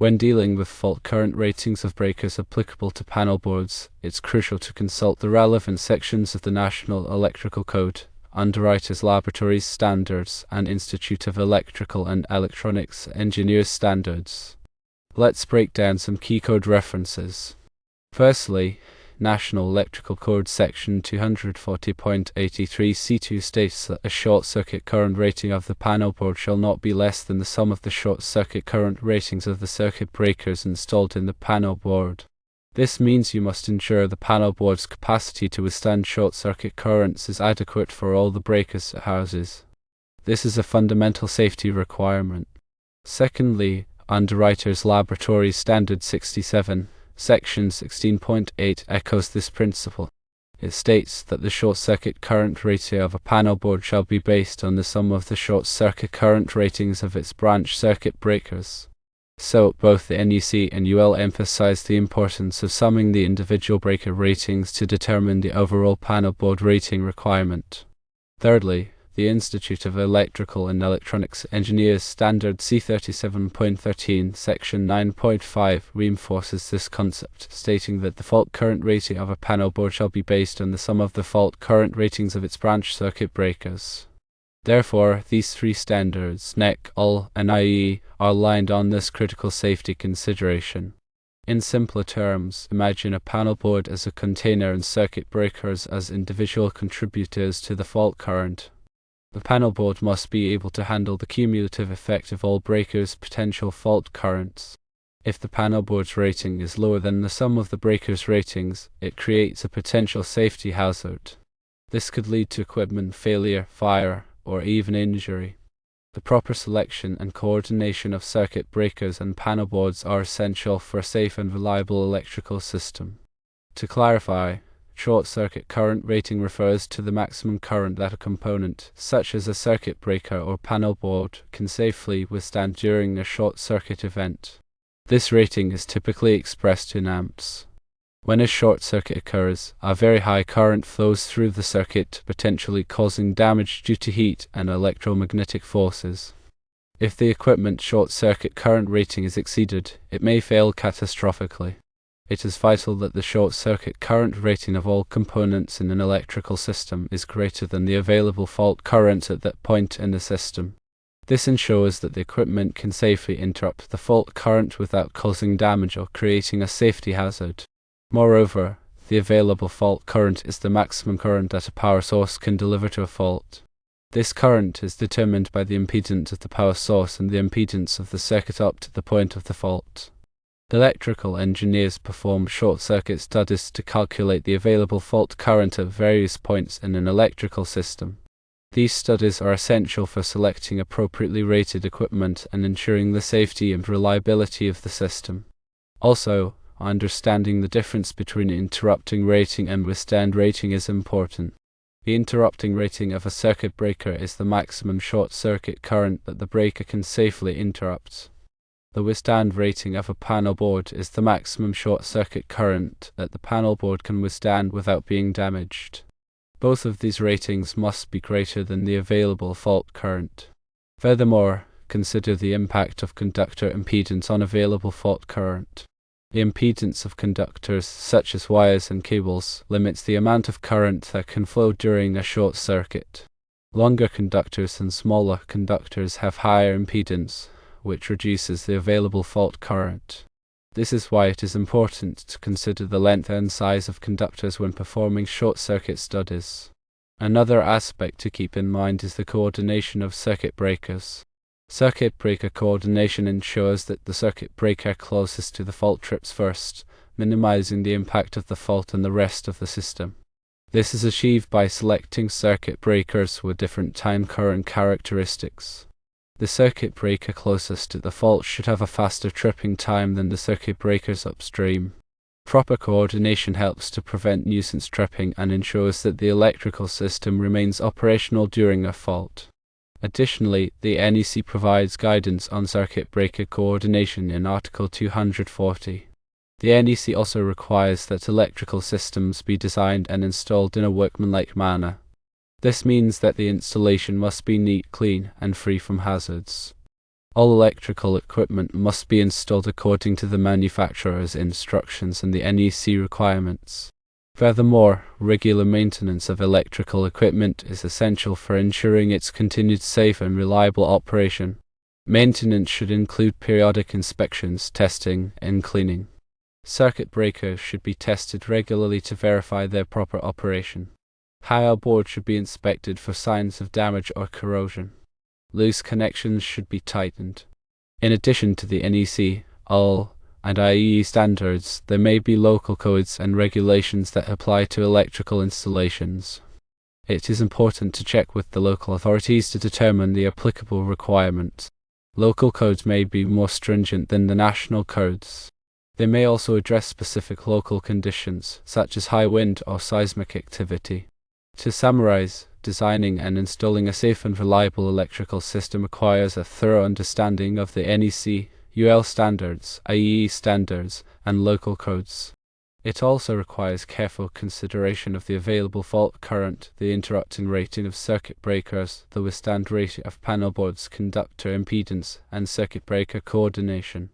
When dealing with fault current ratings of breakers applicable to panel boards, it's crucial to consult the relevant sections of the National Electrical Code, Underwriters Laboratories Standards, and Institute of Electrical and Electronics Engineers Standards. Let's break down some key code references. Firstly, National Electrical Code Section 240.83 states that a short-circuit current rating of the panel board shall not be less than the sum of the short-circuit current ratings of the circuit breakers installed in the panel board. This means you must ensure the panel board's capacity to withstand short-circuit currents is adequate for all the breakers it houses. This is a fundamental safety requirement. Secondly, Underwriters Laboratories Standard 67. Section 16.8 echoes this principle. It states that the short-circuit current rating of a panel board shall be based on the sum of the short-circuit current ratings of its branch circuit breakers. So, both the NEC and UL emphasize the importance of summing the individual breaker ratings to determine the overall panel board rating requirement. Thirdly, the Institute of Electrical and Electronics Engineers Standard C37.13 Section 9.5 reinforces this concept, stating that the fault current rating of a panel board shall be based on the sum of the fault current ratings of its branch circuit breakers. Therefore, these three standards, NEC, UL, and IEEE, are aligned on this critical safety consideration. In simpler terms, imagine a panel board as a container and circuit breakers as individual contributors to the fault current. The panel board must be able to handle the cumulative effect of all breakers' potential fault currents. If the panel board's rating is lower than the sum of the breakers' ratings, it creates a potential safety hazard. This could lead to equipment failure, fire, or even injury. The proper selection and coordination of circuit breakers and panel boards are essential for a safe and reliable electrical system. To clarify, short-circuit current rating refers to the maximum current that a component, such as a circuit breaker or panel board, can safely withstand during a short-circuit event. This rating is typically expressed in amps. When a short circuit occurs, a very high current flows through the circuit, potentially causing damage due to heat and electromagnetic forces. If the equipment's short-circuit current rating is exceeded, it may fail catastrophically. It is vital that the short-circuit current rating of all components in an electrical system is greater than the available fault current at that point in the system. This ensures that the equipment can safely interrupt the fault current without causing damage or creating a safety hazard. Moreover, the available fault current is the maximum current that a power source can deliver to a fault. This current is determined by the impedance of the power source and the impedance of the circuit up to the point of the fault. Electrical engineers perform short-circuit studies to calculate the available fault current at various points in an electrical system. These studies are essential for selecting appropriately rated equipment and ensuring the safety and reliability of the system. Also, understanding the difference between interrupting rating and withstand rating is important. The interrupting rating of a circuit breaker is the maximum short-circuit current that the breaker can safely interrupt. The withstand rating of a panel board is the maximum short-circuit current that the panel board can withstand without being damaged. Both of these ratings must be greater than the available fault current. Furthermore, consider the impact of conductor impedance on available fault current. The impedance of conductors, such as wires and cables, limits the amount of current that can flow during a short circuit. Longer conductors and smaller conductors have higher impedance, which reduces the available fault current. This is why it is important to consider the length and size of conductors when performing short-circuit studies. Another aspect to keep in mind is the coordination of circuit breakers. Circuit breaker coordination ensures that the circuit breaker closest to the fault trips first, minimizing the impact of the fault on the rest of the system. This is achieved by selecting circuit breakers with different time current characteristics. The circuit breaker closest to the fault should have a faster tripping time than the circuit breakers upstream. Proper coordination helps to prevent nuisance tripping and ensures that the electrical system remains operational during a fault. Additionally, the NEC provides guidance on circuit breaker coordination in Article 240. The NEC also requires that electrical systems be designed and installed in a workmanlike manner. This means that the installation must be neat, clean, and free from hazards. All electrical equipment must be installed according to the manufacturer's instructions and the NEC requirements. Furthermore, regular maintenance of electrical equipment is essential for ensuring its continued safe and reliable operation. Maintenance should include periodic inspections, testing, and cleaning. Circuit breakers should be tested regularly to verify their proper operation. Panelboard should be inspected for signs of damage or corrosion. Loose connections should be tightened. In addition to the NEC, IEEE, and IEEE standards, there may be local codes and regulations that apply to electrical installations. It is important to check with the local authorities to determine the applicable requirements. Local codes may be more stringent than the national codes. They may also address specific local conditions, such as high wind or seismic activity. To summarize, designing and installing a safe and reliable electrical system requires a thorough understanding of the NEC, UL standards, IEEE standards, and local codes. It also requires careful consideration of the available fault current, the interrupting rating of circuit breakers, the withstand rating of panelboards, conductor impedance, and circuit breaker coordination.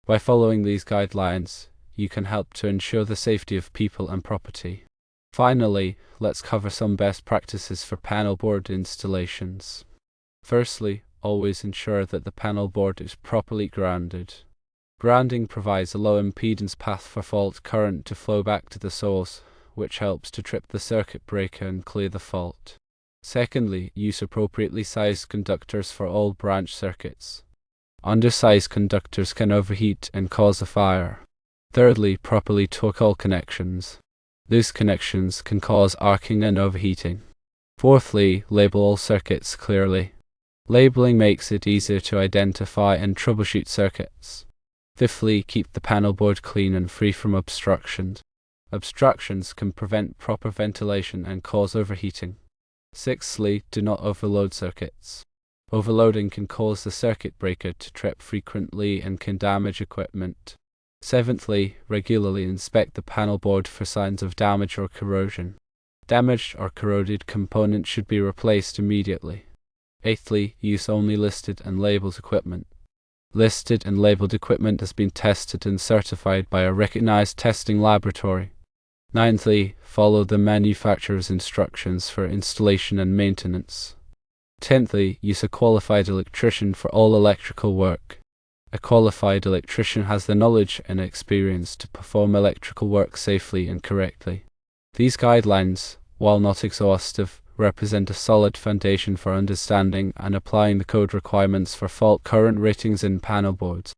By following these guidelines, you can help to ensure the safety of people and property. Finally, let's cover some best practices for panelboard installations. Firstly, always ensure that the panelboard is properly grounded. Grounding provides a low impedance path for fault current to flow back to the source, which helps to trip the circuit breaker and clear the fault. Secondly, use appropriately sized conductors for all branch circuits. Undersized conductors can overheat and cause a fire. Thirdly, properly torque all connections. Loose connections can cause arcing and overheating. Fourthly, label all circuits clearly. Labeling makes it easier to identify and troubleshoot circuits. Fifthly, keep the panelboard clean and free from obstructions. Obstructions can prevent proper ventilation and cause overheating. Sixthly, do not overload circuits. Overloading can cause the circuit breaker to trip frequently and can damage equipment. Seventhly, regularly inspect the panelboard for signs of damage or corrosion. Damaged or corroded components should be replaced immediately. Eighthly, use only listed and labeled equipment. Listed and labeled equipment has been tested and certified by a recognized testing laboratory. Ninthly, follow the manufacturer's instructions for installation and maintenance. Tenthly, use a qualified electrician for all electrical work. A qualified electrician has the knowledge and experience to perform electrical work safely and correctly. These guidelines, while not exhaustive, represent a solid foundation for understanding and applying the code requirements for fault current ratings in panelboards.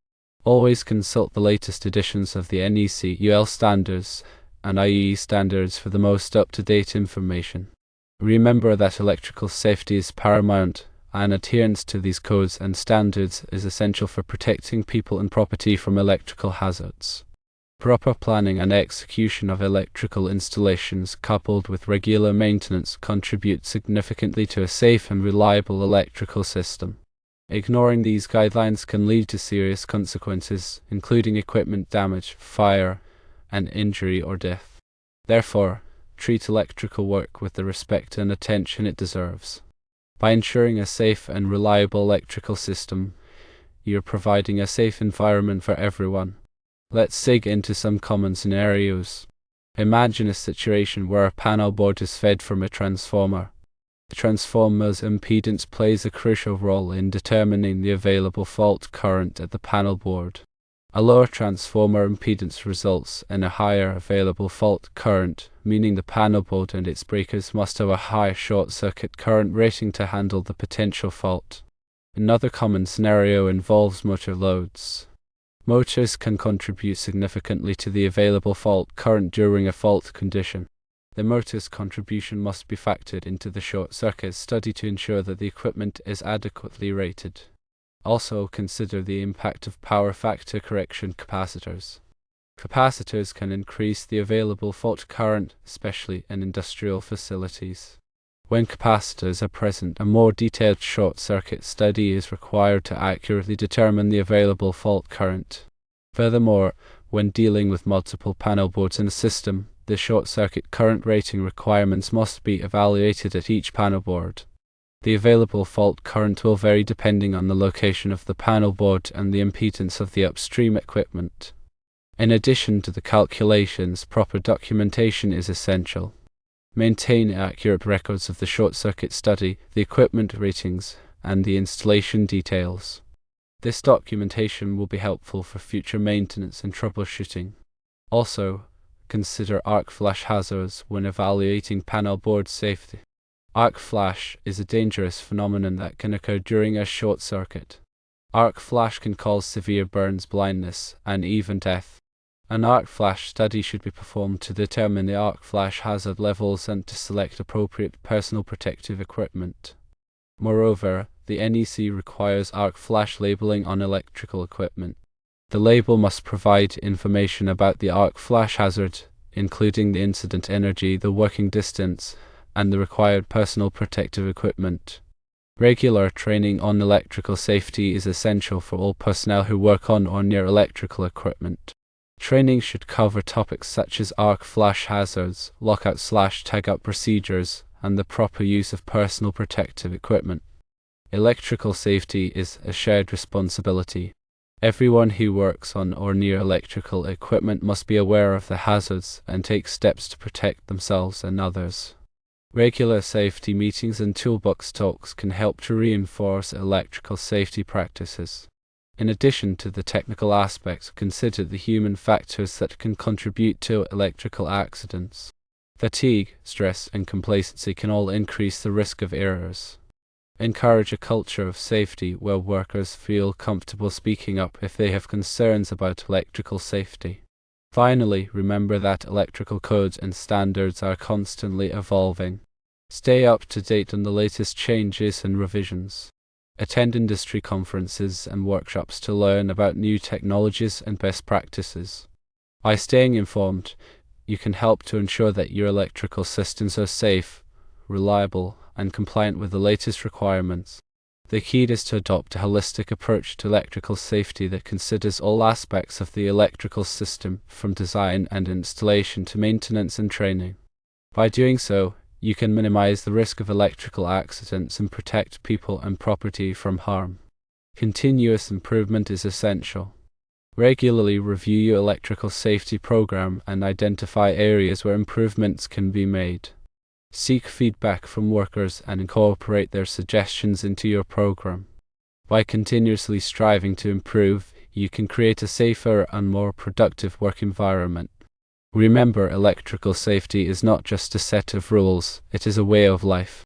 Always consult the latest editions of the NEC, UL standards, and IEEE standards for the most up-to-date information. Remember that electrical safety is paramount, and adherence to these codes and standards is essential for protecting people and property from electrical hazards. Proper planning and execution of electrical installations coupled with regular maintenance contribute significantly to a safe and reliable electrical system. Ignoring these guidelines can lead to serious consequences, including equipment damage, fire, and injury or death. Therefore, treat electrical work with the respect and attention it deserves. By ensuring a safe and reliable electrical system, you're providing a safe environment for everyone. Let's dig into some common scenarios. Imagine a situation where a panelboard is fed from a transformer. The transformer's impedance plays a crucial role in determining the available fault current at the panelboard. A lower transformer impedance results in a higher available fault current, meaning the panelboard and its breakers must have a high short-circuit current rating to handle the potential fault. Another common scenario involves motor loads. Motors can contribute significantly to the available fault current during a fault condition. The motor's contribution must be factored into the short-circuit study to ensure that the equipment is adequately rated. Also consider the impact of power factor correction capacitors. Capacitors can increase the available fault current, especially in industrial facilities. When capacitors are present, a more detailed short-circuit study is required to accurately determine the available fault current. Furthermore, when dealing with multiple panelboards in a system, the short-circuit current rating requirements must be evaluated at each panelboard. The available fault current will vary depending on the location of the panel board and the impedance of the upstream equipment. In addition to the calculations, proper documentation is essential. Maintain accurate records of the short circuit study, the equipment ratings, and the installation details. This documentation will be helpful for future maintenance and troubleshooting. Also, consider arc flash hazards when evaluating panel board safety. Arc flash is a dangerous phenomenon that can occur during a short circuit. Arc flash can cause severe burns, blindness, and even death. An arc flash study should be performed to determine the arc flash hazard levels and to select appropriate personal protective equipment. Moreover, the NEC requires arc flash labeling on electrical equipment. The label must provide information about the arc flash hazard, including the incident energy, the working distance, and the required personal protective equipment. Regular training on electrical safety is essential for all personnel who work on or near electrical equipment. Training should cover topics such as arc flash hazards, lockout/tagout procedures, and the proper use of personal protective equipment. Electrical safety is a shared responsibility. Everyone who works on or near electrical equipment must be aware of the hazards and take steps to protect themselves and others. Regular safety meetings and toolbox talks can help to reinforce electrical safety practices. In addition to the technical aspects, consider the human factors that can contribute to electrical accidents. Fatigue, stress, and complacency can all increase the risk of errors. Encourage a culture of safety where workers feel comfortable speaking up if they have concerns about electrical safety. Finally, remember that electrical codes and standards are constantly evolving. Stay up to date on the latest changes and revisions. Attend industry conferences and workshops to learn about new technologies and best practices. By staying informed, you can help to ensure that your electrical systems are safe, reliable, and compliant with the latest requirements. The key is to adopt a holistic approach to electrical safety that considers all aspects of the electrical system, from design and installation to maintenance and training. By doing so, you can minimize the risk of electrical accidents and protect people and property from harm. Continuous improvement is essential. Regularly review your electrical safety program and identify areas where improvements can be made. Seek feedback from workers and incorporate their suggestions into your program. By continuously striving to improve, you can create a safer and more productive work environment. Remember, electrical safety is not just a set of rules, it is a way of life.